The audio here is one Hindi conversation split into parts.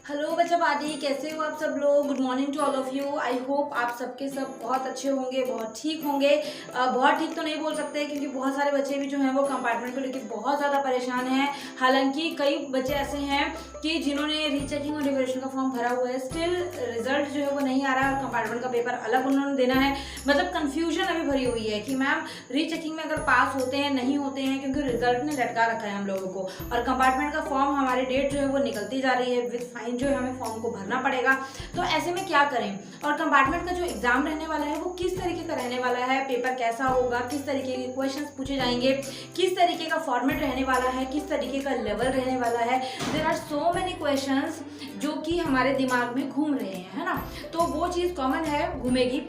हेलो बच्चाबादी, कैसे हो आप सब लोग। Good morning to all of you. I hope आप सबके सब बहुत अच्छे होंगे, बहुत ठीक होंगे। बहुत ठीक तो नहीं बोल सकते क्योंकि बहुत सारे बच्चे भी जो हैं वो कंपार्टमेंट को लेकर बहुत ज़्यादा परेशान हैं। हालांकि कई बच्चे ऐसे हैं कि जिन्होंने रीचेकिंग और रिवैल्यूएशन का फॉर्म भरा हुआ है, स्टिल रिजल्ट जो है वो नहीं आ रहा है और कंपार्टमेंट का पेपर अलग उन्होंने देना है। मतलब कन्फ्यूजन अभी भरी हुई है कि मैम रीचेकिंग में अगर पास होते हैं नहीं होते हैं, क्योंकि रिजल्ट ने लटका रखा है हम लोगों को और कंपार्टमेंट का फॉर्म हमारी डेट जो है वो निकलती जा रही है, विद फाइन जो है हमें फॉर्म को भरना पड़ेगा। तो ऐसे में क्या करें, और कंपार्टमेंट का जो एग्जाम रहने वाला है वो किस तरीके का रहने वाला है, पेपर कैसा होगा, किस तरीके के क्वेश्चंस पूछे जाएंगे, किस तरीके का फॉर्मेट रहने वाला है, किस तरीके का लेवल रहने वाला है। There are so many questions जो कि हमारे दिमाग में घूम रहे हैं, है ना। तो वो चीज़ कॉमन है, घूमेगी।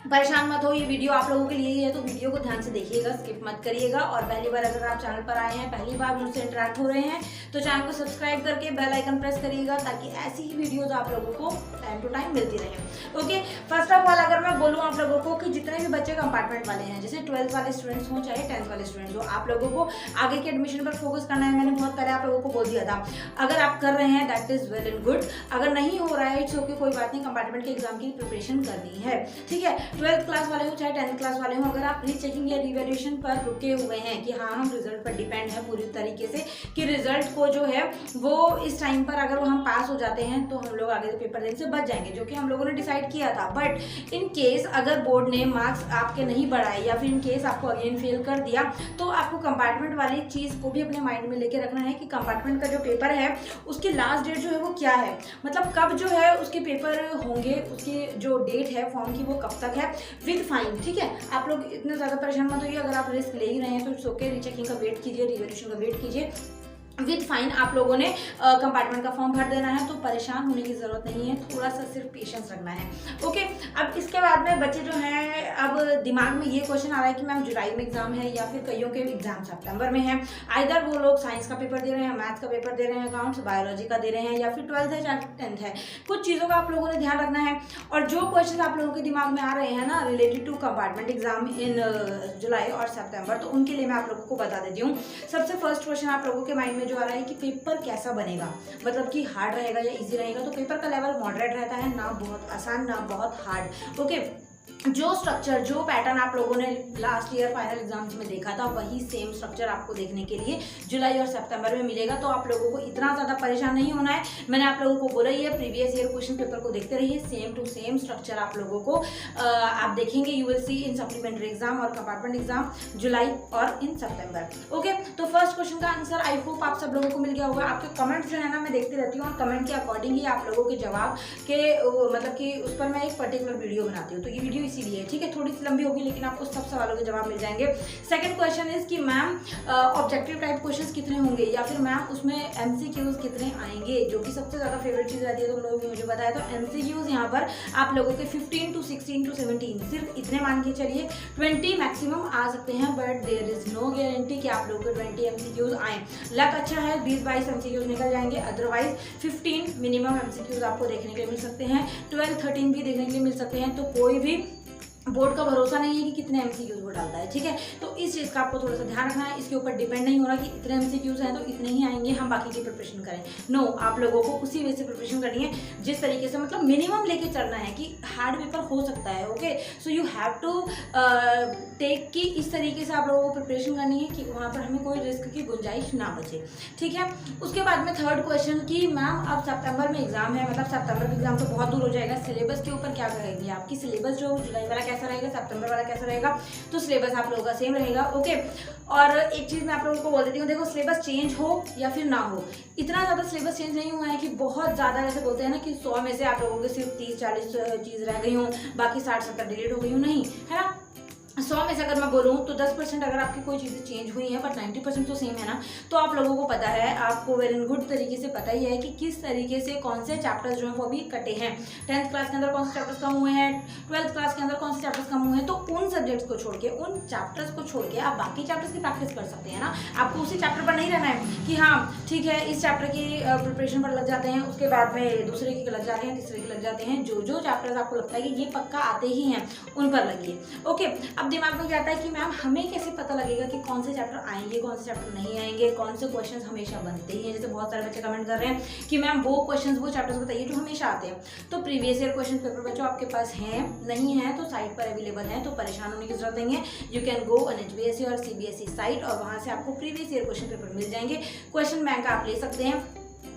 परेशान मत हो, ये वीडियो आप लोगों के लिए ही है, तो वीडियो को ध्यान से देखिएगा, स्किप मत करिएगा। और पहली बार अगर आप चैनल पर आए हैं, पहली बार मुझसे इंटरेक्ट हो रहे हैं, तो चैनल को सब्सक्राइब करके बेल आइकन प्रेस करिएगा ताकि ऐसी ही वीडियोस आप लोगों को टाइम टू टाइम मिलती रहे। ओके, फर्स्ट ऑफ ऑल अगर मैं बोलूँ आप लोगों को कि जितने भी बच्चे कंपार्टमेंट वाले हैं, जैसे 12th वाले स्टूडेंट्स हों चाहे 10th वाले स्टूडेंट्स हो, आप लोगों को आगे के एडमिशन पर फोकस करना है। मैंने बहुत पहले आप लोगों को बोल दिया था, अगर आप कर रहे हैं that is well and good, अगर नहीं हो रहा है इट्स ओके, कोई बात नहीं, कंपार्टमेंट के एग्जाम की प्रिपरेशन करनी है, ठीक है। 12th क्लास वाले चाहे 10th क्लास वाले हों, अगर आप रीचेकिंग या रिवैल्यूएशन पर रुके हुए हैं कि हाँ हम रिजल्ट पर डिपेंड है पूरी तरीके से कि रिजल्ट को जो है वो इस टाइम पर अगर वो हम पास हो जाते हैं तो हम लोग आगे से पेपर देने से बच जाएंगे, जो कि हम लोगों ने डिसाइड किया था। बट इन केस अगर बोर्ड ने मार्क्स आपके नहीं बढ़ाए या फिर इन केस आपको अगेन फेल कर दिया, तो आपको कंपार्टमेंट वाली चीज़ को भी अपने माइंड में लेके रखना है कि कंपार्टमेंट का जो पेपर है उसकी लास्ट डेट जो है वो क्या है, मतलब कब जो है उसके पेपर होंगे, उसकी जो डेट है फॉर्म की वो कब तक है, विद फाइन, ठीक है। आप लोग इतने ज़्यादा परेशान मत होइए, अगर आप रिस्क ले ही रहे हैं तो इट्स ओके, रीचेकिंग का वेट कीजिए, रिवैल्यूएशन का वेट कीजिए, विद फाइन आप लोगों ने कंपार्टमेंट का फॉर्म भर देना है, तो परेशान होने की ज़रूरत नहीं है, थोड़ा सा सिर्फ पेशेंस रखना है। ओके, अब इसके बाद में बच्चे जो हैं, अब दिमाग में ये क्वेश्चन आ रहा है कि मैम जुलाई में एग्जाम है या फिर कईयों के एग्जाम सितंबर में है। आइदर वो लोग साइंस का पेपर दे रहे हैं, मैथ्स का पेपर दे रहे हैं, अकाउंट्स बायोलॉजी का दे रहे हैं, या फिर 12th है या 10th है। कुछ चीज़ों का आप लोगों ने ध्यान रखना है। और जो क्वेश्चन आप लोगों के दिमाग में आ रहे हैं ना related to compartment exam in जुलाई और सितंबर, तो उनके लिए मैं आप लोगों को बता देती हूँ। सबसे फर्स्ट क्वेश्चन आप लोगों के माइंड में जो आ रहा है कि पेपर कैसा बनेगा, मतलब कि हार्ड रहेगा या इजी रहेगा। तो पेपर का लेवल मॉडरेट रहता है, ना बहुत आसान ना बहुत हार्ड। ओके, जो स्ट्रक्चर जो पैटर्न आप लोगों ने लास्ट ईयर फाइनल एग्जाम्स में देखा था वही सेम स्ट्रक्चर आपको देखने के लिए जुलाई और सितंबर में मिलेगा। तो आप लोगों को इतना ज़्यादा परेशान नहीं होना है। मैंने आप लोगों को बोला ही है, प्रीवियस ईयर क्वेश्चन पेपर को देखते रहिए, सेम टू सेम स्ट्रक्चर आप लोगों को आप देखेंगे। You will see in supplementary exam और कंपार्टमेंट एग्जाम जुलाई और इन सितंबर। ओके, तो फर्स्ट क्वेश्चन का आंसर आई होप आप सब लोगों को मिल गया होगा। आपके कमेंट्स जो है ना मैं देखती रहती हूँ और कमेंट के अकॉर्डिंग ही आप लोगों के जवाब के मतलब कि उस पर मैं एक पर्टिकुलर वीडियो बनाती हूँ, तो ये वीडियो इसीलिए, ठीक है। थोड़ी सी लंबी होगी लेकिन आपको सब सवालों के जवाब मिल जाएंगे। सेकंड क्वेश्चन इज कि मैम ऑब्जेक्टिव टाइप क्वेश्चंस कितने होंगे या फिर मैम उसमें एमसीक्यूज कितने आएंगे, जो कि सबसे ज़्यादा फेवरेट चीज़ रहती है, तो लोगों ने मुझे बताया। तो एमसीक्यूज यहाँ पर आप लोगों के 15 to 16 to 17 सिर्फ इतने मान के चलिए, 20 मैक्सिमम आ सकते हैं, but there is no guarantee कि आप लोगों को 20 एमसीक्यूज आए। लक अच्छा है 20-22 एमसीक्यूज निकल जाएंगे, अदरवाइज 15 मिनिमम एमसीक्यूज आपको देखने के लिए मिल सकते हैं, 12-13 भी देखने के लिए मिल सकते हैं। तो कोई भी बोर्ड का भरोसा नहीं है कि कितने एमसीक्यूज वो डालता है, ठीक है। तो इस चीज़ का आपको थोड़ा सा ध्यान रखना है। इसके ऊपर डिपेंड नहीं होना कि इतने एमसीक्यूज हैं तो इतने ही आएंगे, हम बाकी की प्रिपरेशन करें। नो, आप लोगों को उसी वे से प्रिपरेशन करनी है जिस तरीके से, मतलब मिनिमम लेके चलना है कि हार्ड पेपर हो सकता है। Okay, so you have to take कि इस तरीके से आप लोगों को प्रिपरेशन करनी है कि वहाँ पर हमें कोई रिस्क की गुंजाइश ना बचे, ठीक है। उसके बाद में थर्ड क्वेश्चन कि मैम अब सितंबर में एग्जाम है, मतलब सितंबर में एग्जाम तो बहुत दूर हो जाएगा, सिलेबस के ऊपर क्या करेंगे, आपकी सिलेबस जो जुलाई वाला कैसा रहेगा, सितंबर वाला कैसा रहेगा। तो सिलेबस आप लोगों का सेम रहेगा। ओके, और एक चीज़ मैं आप लोगों को बोल देती हूँ, देखो सिलेबस चेंज हो या फिर ना हो, इतना ज़्यादा सिलेबस चेंज नहीं हुआ है कि बहुत ज़्यादा, जैसे बोलते हैं ना कि 100 में से आप लोगों के सिर्फ 30-40 चीज़ रह गई हूँ, बाकी 60-70 डिलीट हो गई हूँ, नहीं है ना। 100 में से अगर मैं बोलूँ तो 10% अगर आपकी कोई चीज़ें चेंज हुई हैं, बट 90% तो सेम है ना। तो आप लोगों को पता है, आपको वेल एंड गुड तरीके से पता ही है कि किस तरीके से कौन से चैप्टर्स जो हैं वो भी कटे हैं। 10th क्लास के अंदर कौन से चैप्टर्स कम हुए हैं, 12th क्लास के अंदर कौन से चैप्टर्स कम हुए हैं। तो उन सब्जेक्ट्स को छोड़ के, उन चैप्टर्स को छोड़ के आप बाकी चैप्टर्स की प्रैक्टिस कर सकते हैं ना। आपको उसी चैप्टर पर नहीं रहना है कि हाँ ठीक है इस चैप्टर की प्रिपरेशन पर लग जाते हैं, उसके बाद में दूसरे की लग जाते हैं, तीसरे की लग जाते हैं। जो जो चैप्टर्स आपको लगता है कि ये पक्का आते ही हैं उन पर लगिए। ओके, अब दिमाग में क्या आता है कि मैम हमें कैसे पता लगेगा कि कौन से चैप्टर आएंगे, कौन से चैप्टर नहीं आएंगे, कौन से क्वेश्चन हमेशा बनते ही हैं। जैसे बहुत सारे बच्चे कमेंट कर रहे हैं कि मैम वो क्वेश्चन, वो चैप्टर्स बताइए जो हमेशा आते हैं। तो प्रीवियस ईयर क्वेश्चन पेपर बच्चों आपके पास हैं, नहीं है तो साइट पर अवेलेबल है, तो परेशान होने की जरूरत नहीं है। You can go on HBSE और CBSE साइट और वहाँ से आपको प्रीवियस ईयर क्वेश्चन पेपर मिल जाएंगे। क्वेश्चन बैंक आप ले सकते हैं,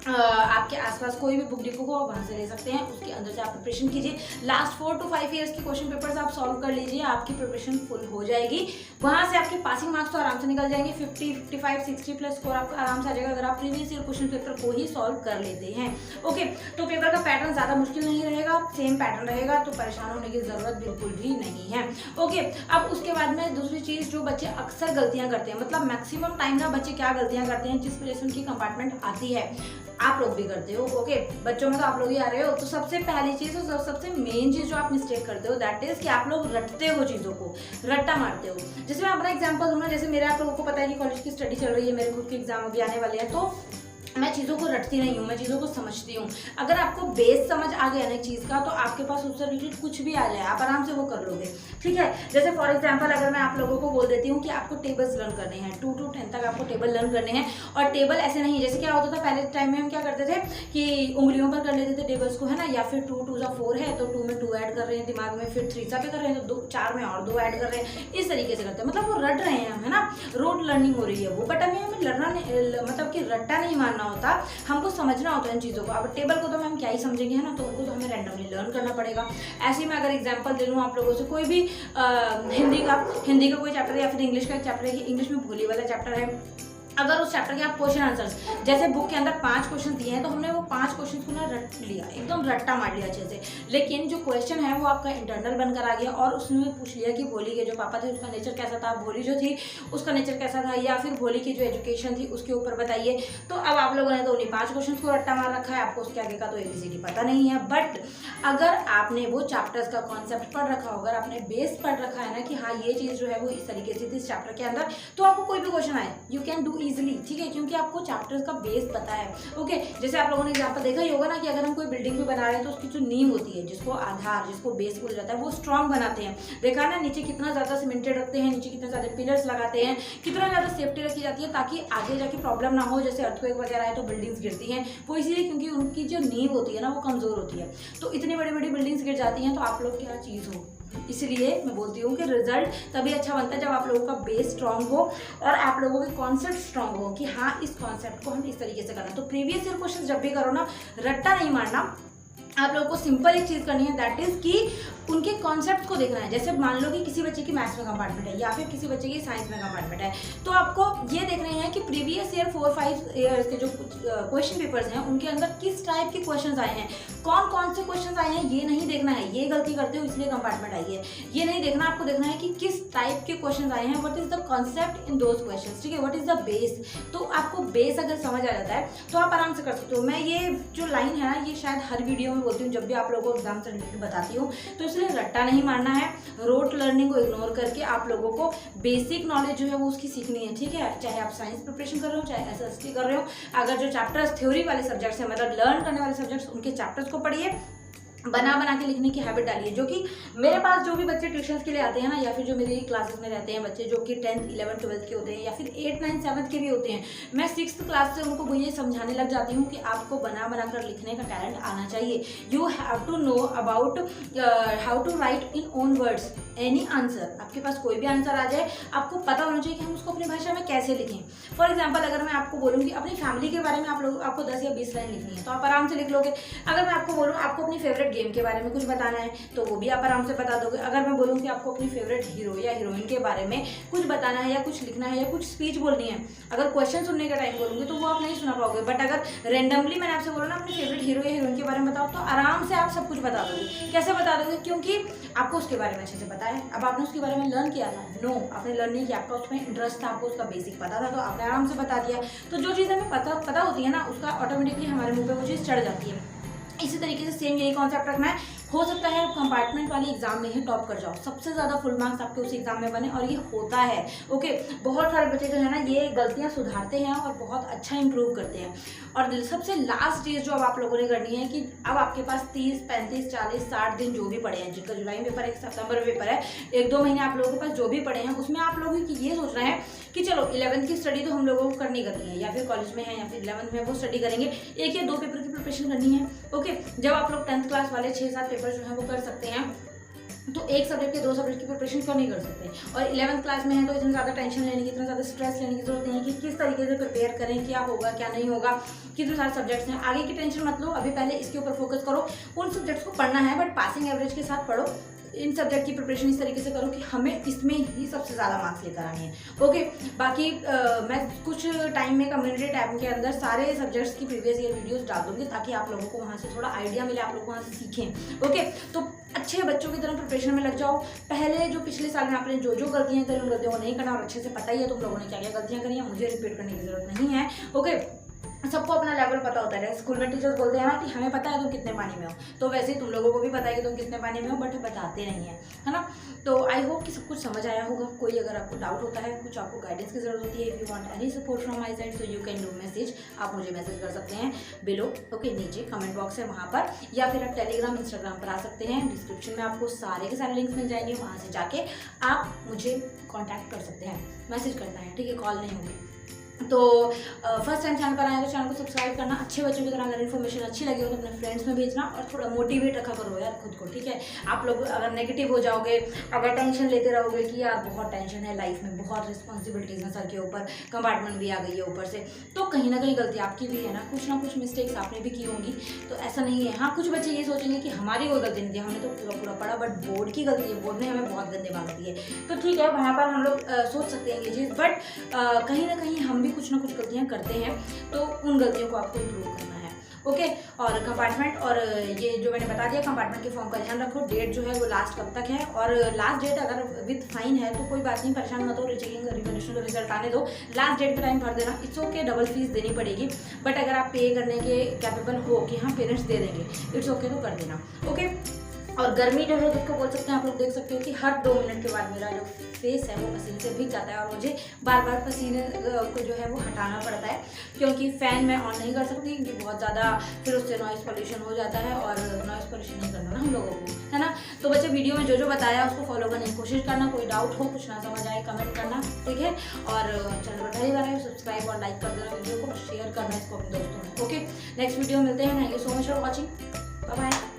आपके आसपास कोई भी बुक डिपो को वहाँ से ले सकते हैं, उसके अंदर से आप प्रिपरेशन कीजिए। लास्ट 4 to 5 ईयर्स के क्वेश्चन पेपर्स आप सॉल्व कर लीजिए, आपकी प्रिपरेशन फुल हो जाएगी। वहाँ से आपके पासिंग मार्क्स तो आराम से निकल जाएंगे, 50, 55, 60 प्लस स्कोर आपका आराम से आ जाएगा अगर आप प्रीवियस ईयर क्वेश्चन पेपर को ही सॉल्व कर लेते हैं। ओके, तो पेपर का पैटर्न ज़्यादा मुश्किल नहीं रहेगा, सेम पैटर्न रहेगा, तो परेशान होने की ज़रूरत बिल्कुल भी नहीं है। ओके, अब उसके बाद में दूसरी चीज़ जो बच्चे अक्सर गलतियाँ करते हैं, मतलब मैक्सिमम टाइम ना बच्चे क्या गलतियाँ करते हैं जिस वजह से उनकी कंपार्टमेंट आती है, आप लोग भी करते हो। ओके, बच्चों में तो आप लोग ही आ रहे हो। तो सबसे पहली चीज़ और सबसे मेन चीज़ जो आप मिस्टेक करते हो दैट इज़ कि आप लोग रटते हो, चीज़ों को रट्टा मारते हो। जैसे मैं अपना एग्जांपल दूँ ना, जैसे मेरे आप लोगों को पता है कि कॉलेज की स्टडी चल रही है, मेरे खुद के एग्जाम अभी आने वाले हैं, तो मैं चीज़ों को रटती नहीं हूँ, मैं चीज़ों को समझती हूँ। अगर आपको बेस समझ आ गया ना चीज़ का, तो आपके पास उससे रिलेटेड कुछ भी आ जाए आप आराम से वो कर लोगे। ठीक है, जैसे फॉर एग्जांपल अगर मैं आप लोगों को बोल देती हूँ कि आपको टेबल्स लर्न करने हैं, 2 to 10 तक आपको टेबल लर्न करने हैं। और टेबल ऐसे नहीं, जैसे क्या होता था पहले टाइम में हम क्या करते थे कि उंगलियों पर कर लेते थे टेबल्स को, है ना, या फिर 2 2 4 है तो 2 में 2 ऐड कर रहे हैं दिमाग में, फिर 3 पे कर रहे हैं तो 4 में और 2 ऐड कर रहे हैं, इस तरीके से करते हैं। मतलब वो रट रहे हैं हम, है ना, रोड लर्निंग हो रही है वो। बट हमें लड़ना मतलब कि रट्टा नहीं मानना होता, हमको समझना होता है इन चीज़ों को। अब टेबल को तो हम क्या ही समझेंगे, है ना, तो उनको तो हमें रैंडमली लर्न करना पड़ेगा। ऐसे ही मैं अगर एग्जांपल दे लूँ आप लोगों से, कोई भी हिंदी का कोई चैप्टर या फिर इंग्लिश का एक चैप्टर है, इंग्लिश में भोली वाला चैप्टर है, अगर उस चैप्टर के आप क्वेश्चन आंसर्स, जैसे बुक के अंदर 5 क्वेश्चन दिए हैं तो हमने वो 5 क्वेश्चन को ना रट लिया, एकदम रट्टा मार लिया अच्छे से। लेकिन जो क्वेश्चन है वो आपका इंटरनल बनकर आ गया और उसमें पूछ लिया कि भोली के जो पापा थे उसका नेचर कैसा था, भोली जो थी उसका नेचर कैसा था, या फिर भोली की जो एजुकेशन थी उसके ऊपर बताइए। तो अब आप लोगों ने तो उन्हीं 5 क्वेश्चन को रट्टा मार रखा है, आपको उसके आगे का तो ABCD पता नहीं है। बट अगर आपने वो चैप्टर्स का कॉन्सेप्ट पढ़ रखा होगा, आपने बेस पढ़ रखा है ना कि हाँ ये चीज़ जो है वो इस तरीके से थी इस चैप्टर के अंदर, तो आपको कोई भी क्वेश्चन आए यू कैन डू ईजिली। ठीक है, कि आपको चैप्टर्स का बेस पता है। ओके, जैसे आप लोगों ने एग्जांपल देखा ही होगा ना कि अगर हम कोई बिल्डिंग भी बना रहे हैं तो उसकी जो नींव होती है, जिसको आधार, जिसको बेस बोला जाता है, वो स्ट्रॉन्ग बनाते हैं। देखा ना, नीचे कितना ज़्यादा सीमेंटेड रखते हैं, नीचे कितने ज़्यादा पिलर्स लगाते हैं, कितना ज़्यादा सेफ्टी रखी जाती है ताकि आगे जाके प्रॉब्लम ना हो। जैसे अर्थक्वेक वगैरह है तो बिल्डिंग्स गिरती हैं, वो इसीलिए क्योंकि उनकी जो नींव होती है ना वो कमज़ोर होती है। तो इतनी बड़ी बड़ी बिल्डिंग्स गिर जाती हैं, तो आप लोग क्या चीज़ हो। इसलिए मैं बोलती हूँ कि रिजल्ट तभी अच्छा बनता है जब आप लोगों का बेस स्ट्रांग हो और आप लोगों के कॉन्सेप्ट स्ट्रांग हो कि हाँ इस कॉन्सेप्ट को हम इस तरीके से करना। तो प्रीवियस ईयर क्वेश्चन जब भी करो ना, रट्टा नहीं मारना, आप लोगों को सिंपल एक चीज़ करनी है दैट इज़ कि उनके कॉन्सेप्ट को देखना है। जैसे मान लो कि किसी बच्चे की मैथ्स में कंपार्टमेंट है या फिर किसी बच्चे की साइंस में कंपार्टमेंट है, तो आपको ये देखना है कि प्रीवियस ईयर 4-5 ईयर्स के जो क्वेश्चन पेपर्स हैं उनके अंदर किस टाइप के क्वेश्चन आए हैं, कौन कौन से क्वेश्चन आए हैं, ये नहीं देखना है। ये गलती करते हो इसलिए कंपार्टमेंट आई है, ये नहीं देखना। आपको देखना है कि किस टाइप के क्वेश्चन आए हैं, what is the concept in those question. ठीक है, व्हाट इज द बेस। तो आपको बेस अगर समझ आ जाता है तो आप आराम से कर सकते हो। मैं ये जो लाइन है ना, ये शायद हर वीडियो में बोलती हूँ जब भी आप लोगों को एग्जाम से रिलेटेड बताती हूँ। तो इसलिए रट्टा नहीं मारना है, रोट लर्निंग को इग्नोर करके आप लोगों को बेसिक नॉलेज जो है वो उसकी सीखनी है। ठीक है, चाहे आप साइंस प्रिपरेशन कर रहे हो, चाहे SST कर रहे हो, अगर जो चैप्टर्स थ्योरी वाले सब्जेक्ट्स हैं, मतलब लर्न करने वाले सब्जेक्ट्स, उनके चैप्टर्स को पढ़िए, बना बना के लिखने की हैबिट डालिए। जो कि मेरे पास जो भी बच्चे ट्यूशन्स के लिए आते हैं ना, या फिर जो मेरी क्लासेस में रहते हैं बच्चे जो कि 10th 11th 12th के होते हैं या फिर 8th 9th 7th के भी होते हैं, मैं 6th क्लास से उनको ये समझाने लग जाती हूँ कि आपको बना बना कर लिखने का टैलेंट आना चाहिए। You have to know about how to write in own words any answer. आपके पास कोई भी आंसर आ जाए, आपको पता होना चाहिए कि हम उसको अपनी भाषा में कैसे लिखें। फॉर एग्जाम्पल अगर मैं आपको बोलूँगी अपनी फैमिली के बारे में आपको 10 या 20 लाइन लिखनी है तो आप आराम से लिख लोगे। अगर मैं आपको बोलूँ आपको अपनी फेवरेट गेम के बारे में कुछ बताना है तो वो भी आप आराम से बता दोगे। अगर मैं बोलूँ कि आपको अपनी फेवरेट हीरो या हीरोइन के बारे में कुछ बताना है या कुछ लिखना है या कुछ स्पीच बोलनी है, अगर क्वेश्चन सुनने का टाइम बोलूँगी तो वो आप नहीं सुना पाओगे। बट अगर रेंडमली मैंने आपसे बोला ना अपनी फेवरेट हीरो या हीरोइन के बारे में बताओ, तो आराम से आप सब कुछ बता दोगे। कैसे बता दोगे? क्योंकि आपको उसके बारे में अच्छे से पता है। अब आपने उसके बारे में लर्न किया था? नो, आपने लर्न नहीं किया, आपका उसमें इंटरेस्ट था, आपको उसका बेसिक पता था, तो आपने आराम से बता दिया। तो जो चीज़ हमें पता होती है ना, उसका ऑटोमेटिकली हमारे मुंह पे वो चीज़ चढ़ जाती है। इसी तरीके से सेम यही कॉन्सेप्ट रखना है। हो सकता है कंपार्टमेंट वाली एग्जाम में ही टॉप कर जाओ, सबसे ज़्यादा फुल मार्क्स आपके उस एग्जाम में बने, और ये होता है। ओके, बहुत सारे बच्चे जो है ना ये गलतियाँ सुधारते हैं और बहुत अच्छा इंप्रूव करते हैं। और सबसे लास्ट चीज़ जो अब आप लोगों ने करनी है कि अब आपके पास 30, 35, 40, 60 दिन जो भी पड़े हैं, जिनका जुलाई में पेपर है, सितंबर में पेपर है, 1-2 महीने आप लोगों के पास जो भी पड़े हैं, उसमें आप लोगों की ये सोचना है कि चलो 11th की स्टडी तो हम लोगों को करनी है, या फिर कॉलेज में है या फिर 11th में वो स्टडी करेंगे, 1 या 2 पेपर की प्रिपरेशन करनी है। ओके, जब आप लोग 10th क्लास वाले 6-7 पेपर जो है वो कर सकते हैं, तो एक सब्जेक्ट के 2 सब्जेक्ट की प्रिपरेशन क्यों नहीं कर सकते। और 11th क्लास में है तो इतना ज़्यादा टेंशन लेने की, इतना ज़्यादा स्ट्रेस लेने की जरूरत नहीं है कि किस तरीके से प्रिपेयर करें, क्या होगा क्या नहीं होगा, कितने सारे सब्जेक्ट्स हैं, आगे की टेंशन मत लो, अभी पहले इसके ऊपर फोकस करो। उन सब्जेक्ट्स को पढ़ना है बट पासिंग एवरेज के साथ पढ़ो, इन सब्जेक्ट की प्रिपरेशन इस तरीके से करो कि हमें इसमें ही सबसे ज़्यादा मार्क्स लेकर आने हैं। ओके, बाकी मैं कुछ टाइम में कम्युनिटी टैब के अंदर सारे सब्जेक्ट्स की प्रीवियस ईयर वीडियोस डाल दूँगी, ताकि आप लोगों को वहाँ से थोड़ा आइडिया मिले, आप लोग वहाँ से सीखें। ओके, तो अच्छे बच्चों की तरह प्रिपरेशन में लग जाओ। पहले जो पिछले साल में आपने जो गलतियाँ करी उन गलतियों को नहीं करना, और अच्छे से पता ही है तुम लोगों ने क्या क्या गलतियाँ करी हैं, मुझे रिपीट करने की जरूरत नहीं है। ओके, सबको अपना लेवल पता होता है। स्कूल में टीचर्स बोलते हैं ना कि हमें पता है तुम कितने पानी में हो, तो वैसे ही तुम लोगों को भी पता है कि तुम कितने पानी में हो, बट बताते नहीं है ना। तो आई होप कि सब कुछ समझ आया होगा। कोई अगर आपको डाउट होता है, कुछ आपको गाइडेंस की जरूरत होती है, if you want any support from my side, so you can do message. आप मुझे मैसेज कर सकते हैं बिलो, ओके, नीचे कमेंट बॉक्स है वहाँ पर, या फिर आप टेलीग्राम, इंस्टाग्राम पर आ सकते हैं। डिस्क्रिप्शन में आपको सारे के सारे लिंक्स मिल जाएंगे, वहाँ से जाके आप मुझे कॉन्टैक्ट कर सकते हैं। मैसेज करना है, ठीक है, कॉल नहीं होगी। तो फर्स्ट टाइम चैनल पर आए तो चैनल को सब्सक्राइब करना। अच्छे बच्चों की तरह अगर इन्फॉर्मेशन अच्छी लगी हो तो अपने फ्रेंड्स में भेजना, और थोड़ा मोटिवेट रखा करो यार खुद को, ठीक है। आप लोग अगर नेगेटिव हो जाओगे, अगर टेंशन लेते रहोगे कि यार बहुत टेंशन है लाइफ में, बहुत रिस्पॉन्सिबिलिटीज हैं सर के ऊपर, कंपार्टमेंट भी आ गई है ऊपर से, तो कहीं ना कहीं गलती आपकी भी है ना, कुछ ना कुछ मिस्टेक्स आपने भी की होंगी। तो ऐसा नहीं है, हाँ कुछ बच्चे ये सोचेंगे कि हमारी कोई गलती नहीं थी, हमने तो पूरा पूरा पढ़ा, बट बोर्ड की गलती है, बोर्ड ने हमें बहुत गंदे मार्क्स दिए। तो ठीक है, वहाँ पर हम लोग सोच सकते हैं ये चीज़, बट कहीं ना कहीं हम भी कुछ ना कुछ गलतियाँ करते हैं, तो उन गलतियों को आपको इम्प्रूव करना है। ओके, और कंपार्टमेंट, और ये जो मैंने बता दिया, कंपार्टमेंट के फॉर्म का ध्यान रखो। डेट जो है वो लास्ट कब तक है, और लास्ट डेट अगर विद फाइन है तो कोई बात नहीं, परेशान मत हो, रीचेकिंग रिवोल्यूशन का रिजल्ट आने दो, लास्ट डेट पे टाइम भर देना, इट्स ओके। डबल फीस देनी पड़ेगी, बट अगर आप पे करने के कैपेबल हो कि हाँ पेरेंट्स दे देंगे, इट्स ओके, तो कर देना। ओके, और गर्मी जो है जिसको बोल सकते हैं, आप लोग देख सकते हो कि हर 2 मिनट के बाद मेरा जो फेस है वो पसीने से भीग जाता है, और मुझे बार बार पसीने को जो है वो हटाना पड़ता है, क्योंकि फ़ैन मैं ऑन नहीं कर सकती, क्योंकि बहुत ज़्यादा फिर उससे नॉइज़ पॉल्यूशन हो जाता है, और नॉइज़ पॉल्यूशन नहीं करना ना हम लोगों को, है ना। तो बच्चे वीडियो में जो बताया उसको फॉलो करने की कोशिश करना। कोई डाउट हो, कुछ ना समझ आए, कमेंट करना, ठीक है। और चैनल पर पहली बार आए सब्सक्राइब और लाइक कर देना वीडियो को, शेयर करना इसको अपने दोस्तों में। ओके, नेक्स्ट वीडियो मिलते हैं। Thank you so much for watching, bye bye.